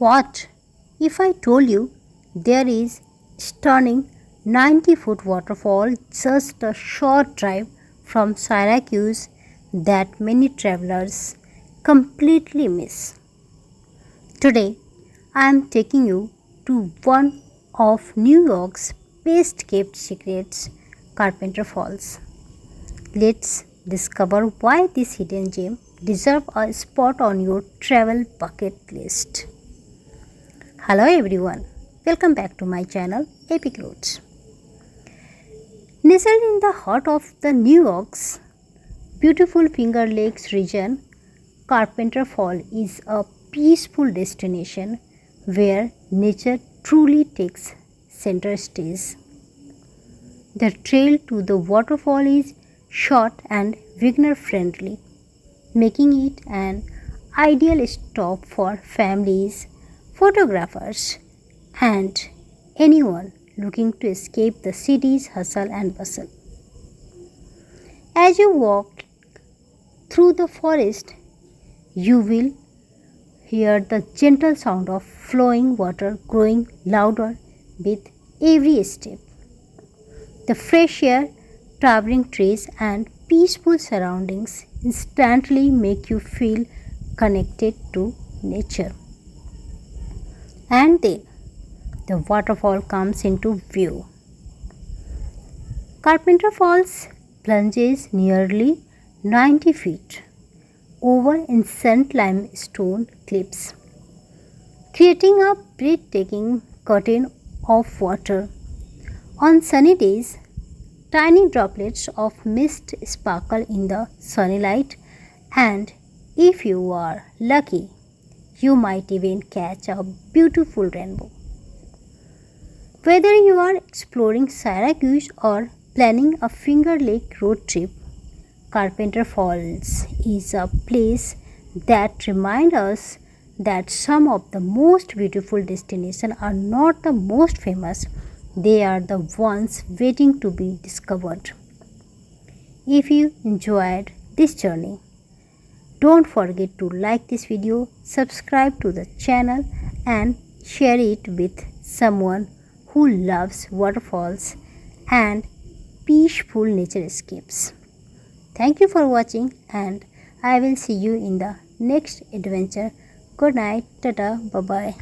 What if I told you there is stunning 90-foot waterfall just a short drive from Syracuse that many travelers completely miss? Today I am taking you to one of New York's best kept secrets, Carpenter Falls. Let's discover why this hidden gem deserves a spot on your travel bucket list. Hello everyone, welcome back to my channel Epic Roads. Nestled in the heart of the New York's beautiful Finger Lakes region, Carpenter Falls is a peaceful destination where nature truly takes center stage. The trail to the waterfall is short and beginner friendly, making it an ideal stop for families, photographers, and anyone looking to escape the city's hustle and bustle. As you walk through the forest, you will hear the gentle sound of flowing water growing louder with every step. The fresh air, towering trees, and peaceful surroundings instantly make you feel connected to nature. And then the waterfall comes into view. Carpenter Falls plunges nearly 90 feet over ancient limestone cliffs, creating a breathtaking curtain of water. On sunny days, tiny droplets of mist sparkle in the sunlight, and if you are lucky, you might even catch a beautiful rainbow. Whether you are exploring Syracuse or planning a Finger Lake road trip, Carpenter Falls is a place that reminds us that some of the most beautiful destinations are not the most famous, they are the ones waiting to be discovered. If you enjoyed this journey, don't forget to like this video, subscribe to the channel, and share it with someone who loves waterfalls and peaceful nature escapes. Thank you for watching, and I will see you in the next adventure. Good night, tata, bye bye.